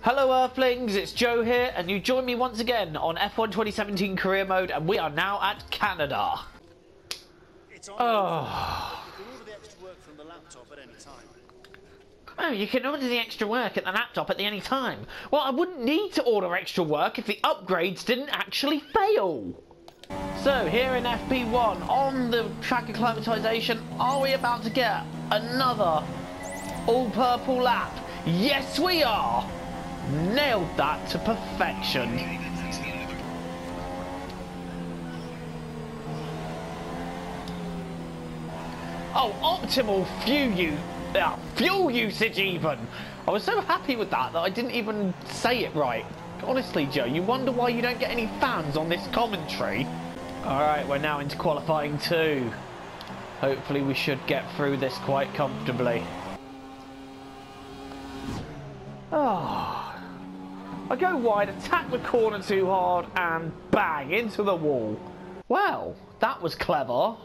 Hello Earthlings, it's Joe here, and you join me once again on F1 2017 Career Mode, and we are now at Canada. Oh, you can order the extra work at the laptop at any time. Well, I wouldn't need to order extra work if the upgrades didn't actually fail. So, here in FP1, on the track acclimatization, are we about to get another all-purple lap? Yes, we are! Nailed that to perfection. Oh, optimal fuel usage even. I was so happy with that I didn't even say it right. Honestly, Joe, you wonder why you don't get any fans on this commentary. Alright, we're now into qualifying 2. Hopefully we should get through this quite comfortably. Oh, I go wide, attack the corner too hard, and bang, into the wall. Well, that was clever. Oh,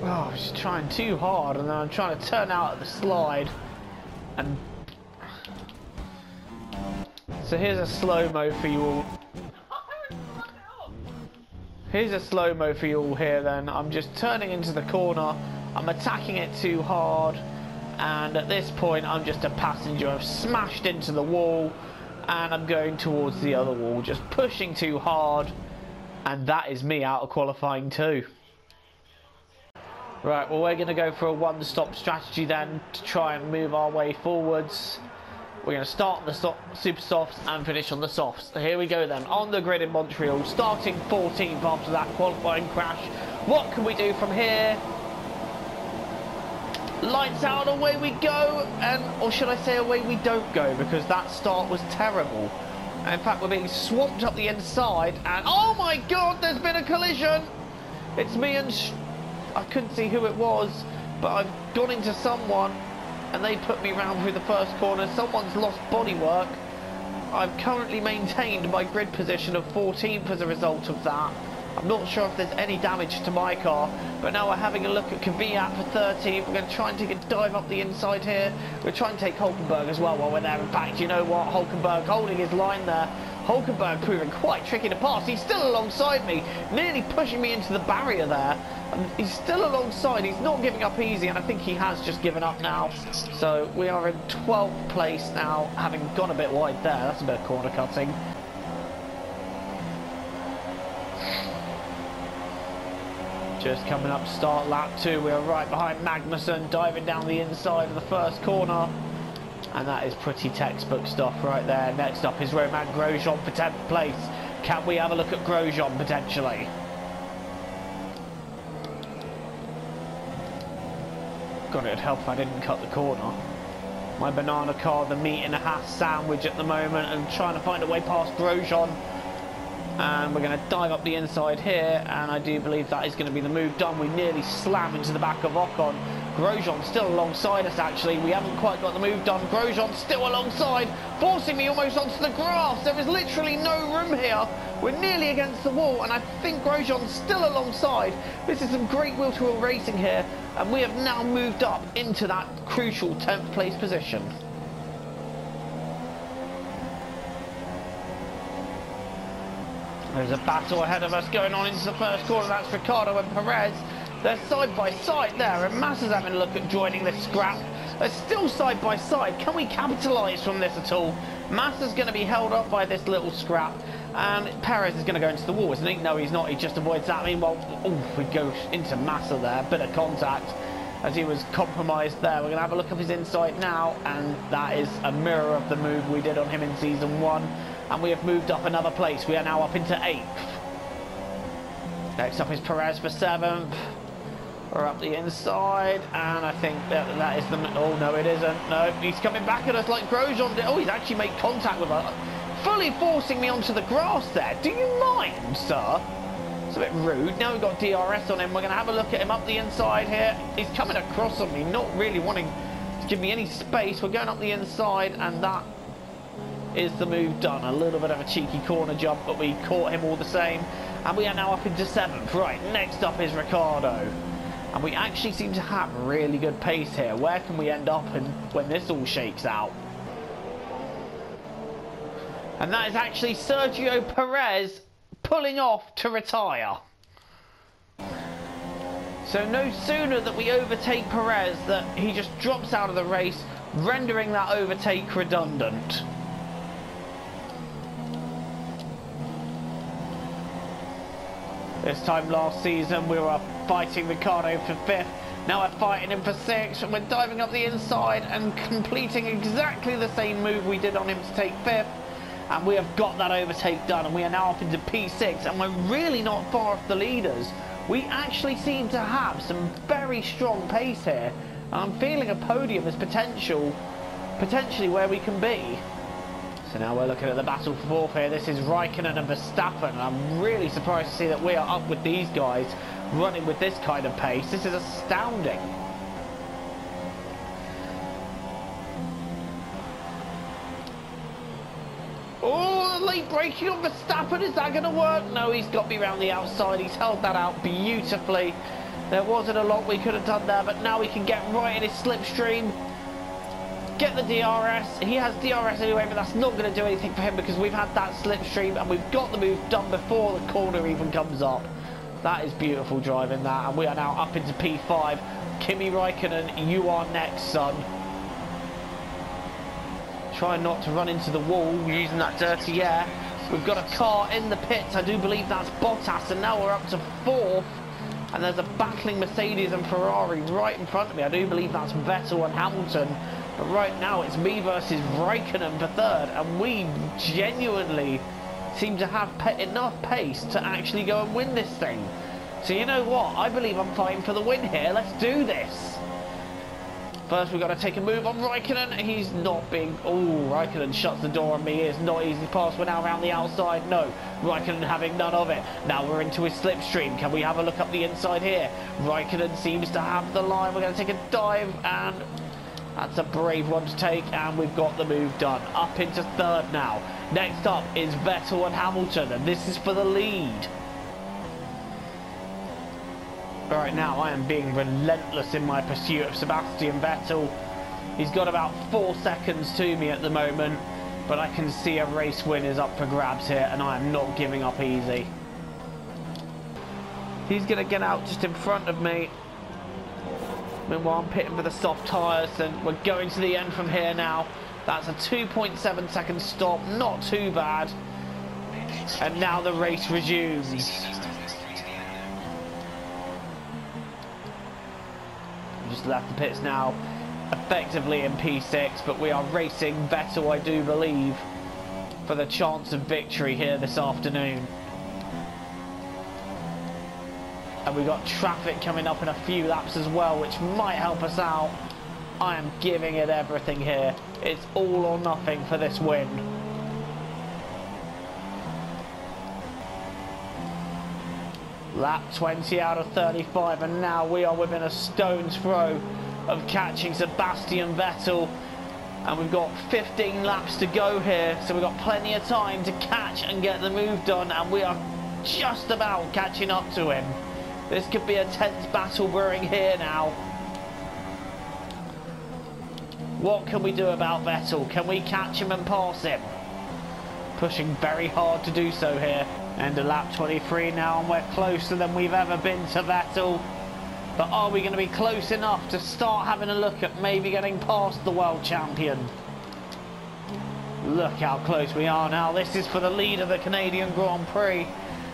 I was trying too hard, and then I'm trying to turn out at the slide. And so here's a slow-mo for you all. Here's a slow-mo for you all here then. I'm just turning into the corner. I'm attacking it too hard. And at this point, I'm just a passenger. I've smashed into the wall. And I'm going towards the other wall. Just pushing too hard. And that is me out of qualifying 2. Right, well, we're going to go for a one-stop strategy then to try and move our way forwards. We're going to start on the super softs and finish on the softs. So here we go then, on the grid in Montreal, starting 14th after that qualifying crash. What can we do from here? Lights out, away we go, or should I say away we don't go, because that start was terrible. And in fact, we're being swamped up the inside, and oh my god, there's been a collision! It's me and I couldn't see who it was, but I've gone into someone. And they put me round through the first corner. Someone's lost bodywork. I've currently maintained my grid position of 14th as a result of that. I'm not sure if there's any damage to my car, but now we're having a look at Kvyat for 13th. We're going to try and take a dive up the inside here. We're trying to take Hulkenberg as well while we're there. In fact, you know what? Hulkenberg holding his line there. Hulkenberg proving quite tricky to pass. He's still alongside me, nearly pushing me into the barrier there. He's still alongside, he's not giving up easy, and I think he has just given up now. So we are in 12th place now, having gone a bit wide there. That's a bit of corner cutting. Just coming up to start lap 2, we are right behind Magnussen, diving down the inside of the first corner. And that is pretty textbook stuff right there. Next up is Romain Grosjean for 10th place. Can we have a look at Grosjean potentially? God, it'd help if I didn't cut the corner. My banana car, the meat in a half sandwich at the moment, and trying to find a way past Grosjean. And we're going to dive up the inside here, and I do believe that is going to be the move done. We nearly slam into the back of Ocon. Grosjean still alongside us actually. We haven't quite got the move done. Grosjean still alongside, forcing me almost onto the grass. There is literally no room here. We're nearly against the wall, and I think Grosjean's still alongside. This is some great wheel-to-wheel racing here, and we have now moved up into that crucial 10th place position. There's a battle ahead of us going on into the first corner. That's Ricciardo and Perez. They're side by side there, and Massa's having a look at joining this scrap. They're still side by side. Can we capitalise from this at all? Massa's going to be held up by this little scrap, and Perez is going to go into the wall, isn't he? No, he's not. He just avoids that. Meanwhile, we go into Massa there. Bit of contact as he was compromised there. We're going to have a look at his inside now, and that is a mirror of the move we did on him in Season 1. And we have moved up another place. We are now up into 8th. Next up is Perez for 7th. We're up the inside, and I think that is the... Oh, no, it isn't. No, he's coming back at us like Grosjean did. Oh, he's actually made contact with us, fully forcing me onto the grass there. Do you mind, sir? It's a bit rude. Now we've got DRS on him. We're going to have a look at him up the inside here. He's coming across on me, not really wanting to give me any space. We're going up the inside, and that is the move done. A little bit of a cheeky corner jump, but we caught him all the same. And we are now up into 7th. Right, next up is Ricciardo. And we actually seem to have really good pace here. Where can we end up when this all shakes out? And that is actually Sergio Perez pulling off to retire. So no sooner that we overtake Perez that he just drops out of the race, rendering that overtake redundant. This time last season we were fighting Ricciardo for 5th, now we're fighting him for 6th, and we're diving up the inside and completing exactly the same move we did on him to take 5th, and we have got that overtake done, and we are now up into P6, and we're really not far off the leaders. We actually seem to have some very strong pace here, and I'm feeling a podium as potentially where we can be. So now we're looking at the battle for 4th here. This is Raikkonen and Verstappen, and I'm really surprised to see that we are up with these guys running with this kind of pace. This is astounding. Oh, late braking on Verstappen, is that going to work? No, he's got me around the outside. He's held that out beautifully. There wasn't a lot we could have done there, but now we can get right in his slipstream. Get the DRS. He has DRS anyway, but that's not going to do anything for him because we've had that slipstream and we've got the move done before the corner even comes up. That is beautiful driving that, and we are now up into P5. Kimi Raikkonen, you are next, son. Try not to run into the wall using that dirty air. We've got a car in the pits. I do believe that's Bottas, and now we're up to 4th. And there's a battling Mercedes and Ferrari right in front of me. I do believe that's Vettel and Hamilton. But right now it's me versus Raikkonen for 3rd, and we genuinely seem to have enough pace to actually go and win this thing. So you know what? I believe I'm fighting for the win here. Let's do this. First we've got to take a move on Raikkonen. He's not being... Oh, Raikkonen shuts the door on me. It's not easy pass. We're now around the outside. No, Raikkonen having none of it. Now we're into his slipstream. Can we have a look up the inside here? Raikkonen seems to have the line. We're going to take a dive, and that's a brave one to take, and we've got the move done. Up into 3rd now. Next up is Vettel and Hamilton, and this is for the lead. Right now I am being relentless in my pursuit of Sebastian Vettel. He's got about 4 seconds to me at the moment, but I can see a race win is up for grabs here, and I am not giving up easy. He's going to get out just in front of me. Meanwhile I'm pitting for the soft tyres, and we're going to the end from here now. That's a 2.7 second stop, not too bad. And now the race resumes. Just left the pits now, effectively in P6, but we are racing Vettel, I do believe, for the chance of victory here this afternoon. And we've got traffic coming up in a few laps as well, which might help us out. I am giving it everything here. It's all or nothing for this win. Lap 20 out of 35, and now we are within a stone's throw of catching Sebastian Vettel, and we've got 15 laps to go here, so we've got plenty of time to catch and get the move done, and we are just about catching up to him. This could be a tense battle brewing here now. What can we do about Vettel? Can we catch him and pass him? Pushing very hard to do so here. End of lap 23 now, and we're closer than we've ever been to Vettel. But are we going to be close enough to start having a look at maybe getting past the world champion? Look how close we are now. This is for the lead of the Canadian Grand Prix,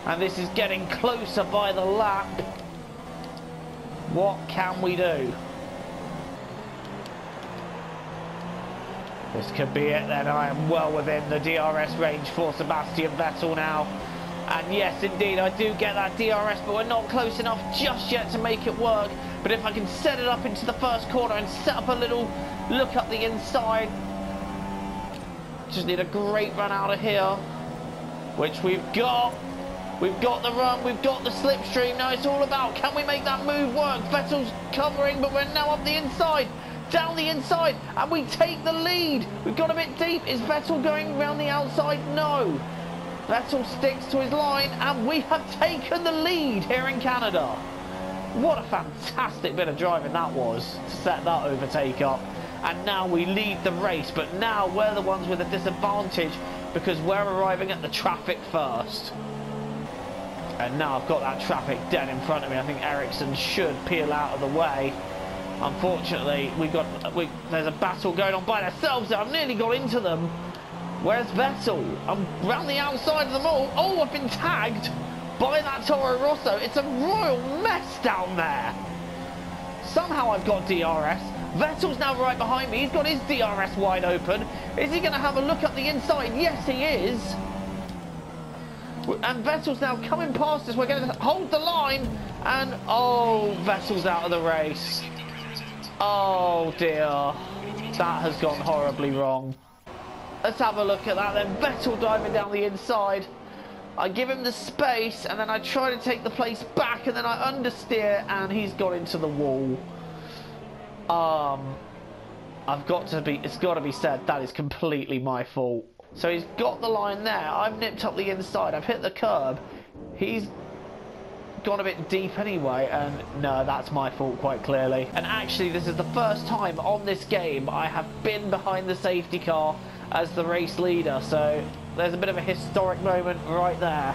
and this is getting closer by the lap. What can we do? This could be it then. I am well within the DRS range for Sebastian Vettel now. And yes, indeed, I do get that DRS, but we're not close enough just yet to make it work. But if I can set it up into the first corner and set up a little look up the inside. Just need a great run out of here, which we've got. We've got the run, we've got the slipstream. Now it's all about, can we make that move work? Vettel's covering, but we're now up the inside. Down the inside, and we take the lead. We've got a bit deep. Is Vettel going around the outside? No. Vettel sticks to his line, and we have taken the lead here in Canada. What a fantastic bit of driving that was to set that overtake up. And now we lead the race, but now we're the ones with a disadvantage because we're arriving at the traffic first. And now I've got that traffic dead in front of me. I think Ericsson should peel out of the way. Unfortunately, there's a battle going on by themselves. I've nearly got into them. Where's Vettel? I'm round the outside of them all. Oh, I've been tagged by that Toro Rosso. It's a royal mess down there. Somehow I've got DRS. Vettel's now right behind me. He's got his DRS wide open. Is he going to have a look up the inside? Yes, he is. And Vettel's now coming past us. We're going to hold the line. And, oh, Vettel's out of the race. Oh, dear. That has gone horribly wrong. Let's have a look at that then. Vettel diving down the inside. I give him the space, and then I try to take the place back, and then I understeer, and he's got into the wall. It's got to be said, that is completely my fault. So he's got the line there. I've nipped up the inside. I've hit the curb. He's gone a bit deep anyway, and no, that's my fault quite clearly. And actually, this is the first time on this game I have been behind the safety car as the race leader, so there's a bit of a historic moment right there.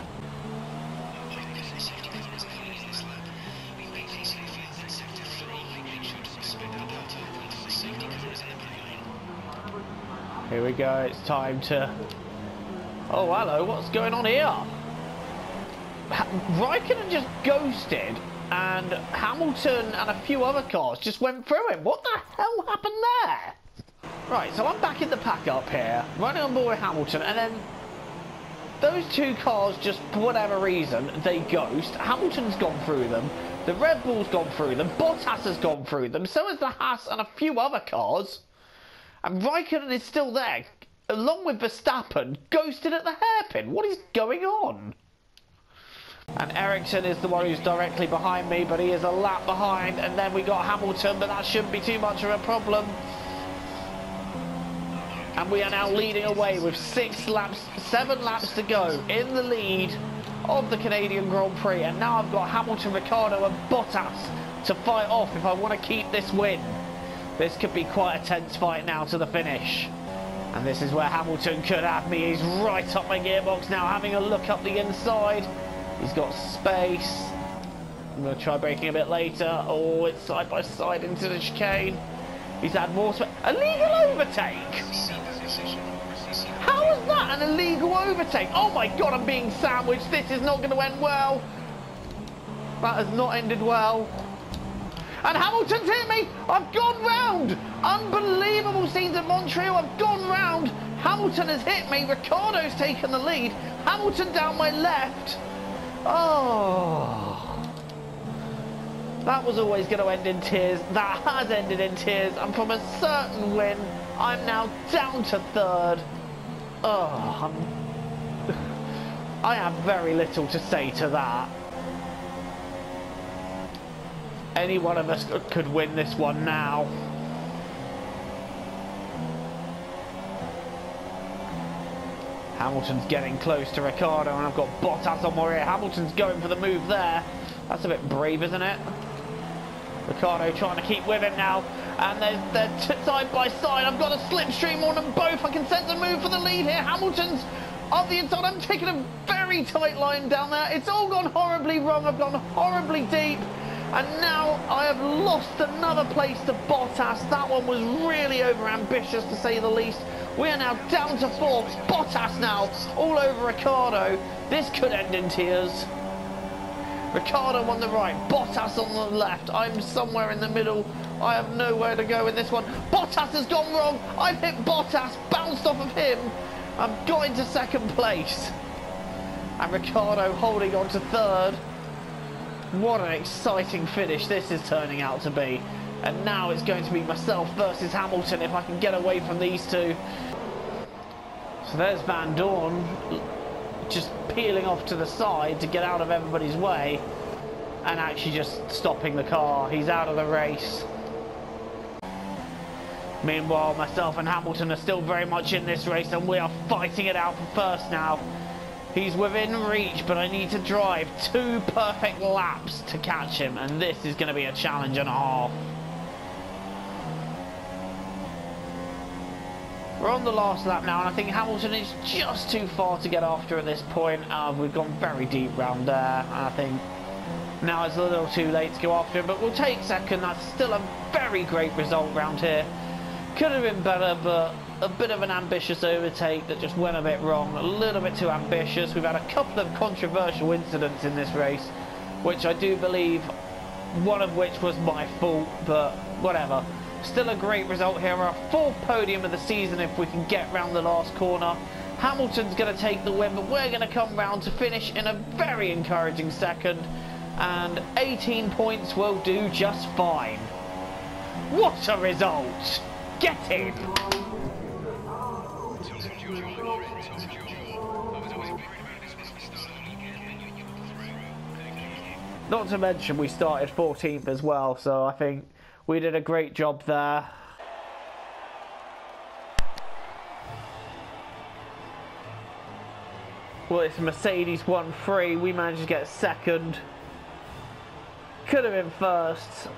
Here we go, it's time to... Oh, hello, what's going on here? Raikkonen just ghosted, and Hamilton and a few other cars just went through him. What the hell happened there? Right, so I'm back in the pack up here, running on board with Hamilton, and then those two cars just, for whatever reason, they ghost. Hamilton's gone through them, the Red Bull's gone through them, Bottas has gone through them, so has the Haas and a few other cars. And Raikkonen is still there, along with Verstappen, ghosted at the hairpin. What is going on? And Ericsson is the one who's directly behind me, but he is a lap behind. And then we got Hamilton, but that shouldn't be too much of a problem. And we are now leading away with 7 laps to go in the lead of the Canadian Grand Prix. And now I've got Hamilton, Ricciardo and Bottas to fight off if I want to keep this win. This could be quite a tense fight now to the finish. And this is where Hamilton could have me. He's right up my gearbox now, having a look up the inside. He's got space. I'm going to try braking a bit later. Oh, it's side by side into the chicane. He's had more space. Illegal overtake! How is that an illegal overtake? Oh my god, I'm being sandwiched. This is not going to end well. That has not ended well. And Hamilton's hit me! I've gone round! Unbelievable scenes at Montreal, I've gone round! Hamilton has hit me, Ricciardo's taken the lead, Hamilton down my left. Oh, that was always going to end in tears. That has ended in tears, and from a certain win, I'm now down to third. Oh, I have very little to say to that. Any one of us could win this one now. Hamilton's getting close to Ricciardo, and I've got Bottas on my rear. Hamilton's going for the move there. That's a bit brave, isn't it? Ricciardo trying to keep with him now. And they're side by side. I've got a slipstream on them both. I can sense a move for the lead here. Hamilton's up the inside. I'm taking a very tight line down there. It's all gone horribly wrong. I've gone horribly deep. And now I have lost another place to Bottas. That one was really over-ambitious, to say the least. We are now down to 4th. Bottas now all over Ricciardo. This could end in tears. Ricciardo on the right, Bottas on the left. I'm somewhere in the middle. I have nowhere to go in this one. Bottas has gone wrong. I've hit Bottas, bounced off of him. I've got into 2nd place. And Ricciardo holding on to 3rd. What an exciting finish this is turning out to be. And now it's going to be myself versus Hamilton if I can get away from these two. So there's Van Dorn just peeling off to the side to get out of everybody's way and actually just stopping the car. He's out of the race. Meanwhile, myself and Hamilton are still very much in this race, and we are fighting it out for first now. He's within reach, but I need to drive 2 perfect laps to catch him, and this is going to be a challenge and a half. We're on the last lap now, and I think Hamilton is just too far to get after at this point. We've gone very deep round there, and I think now it's a little too late to go after him, but we'll take second. That's still a very great result round here. Could have been better, but a bit of an ambitious overtake that just went a bit wrong, a little bit too ambitious. We've had a couple of controversial incidents in this race, which I do believe, one of which was my fault, but whatever. Still a great result here, our 4th podium of the season if we can get round the last corner. Hamilton's going to take the win, but we're going to come round to finish in a very encouraging second, and 18 points will do just fine. What a result! Get in! Not to mention we started 14th as well, so I think we did a great job there. Well, it's Mercedes 1-3. We managed to get second. Could have been first.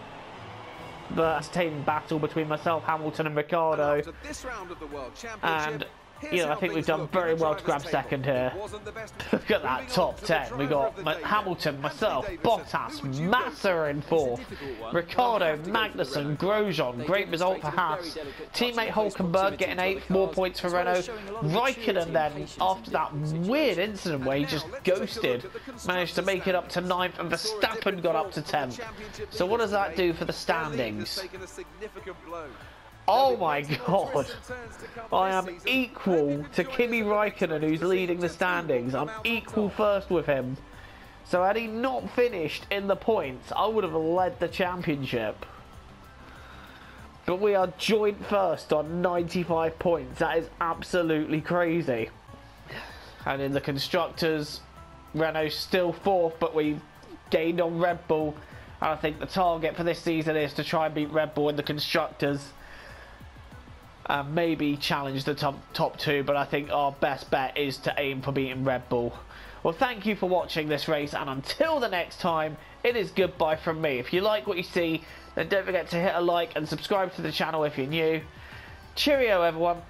But it's a team battle between myself, Hamilton and Ricciardo. And you know, I think we've done very well to grab second here. Look at that top 10. We got Hamilton, myself, Bottas, Massa in 4th, Ricciardo, Magnussen, Grosjean. Great result for Haas. Teammate Hulkenberg getting 8th, more points for Renault. Raikkonen then, after that weird incident where he just ghosted, managed to make it up to 9th, and Verstappen got up to 10th. So what does that do for the standings? Oh my god, I am equal to Kimi Raikkonen, who's leading the standings. I'm equal first with him. So had he not finished in the points, I would have led the championship. But we are joint first on 95 points. That is absolutely crazy. And in the constructors, Renault's still 4th, but we've gained on Red Bull. And I think the target for this season is to try and beat Red Bull in the constructors. Maybe challenge the top 2, but I think our best bet is to aim for beating Red Bull. Well, thank you for watching this race, and until the next time, it is goodbye from me. If you like what you see, then don't forget to hit a like and subscribe to the channel if you're new. Cheerio, everyone.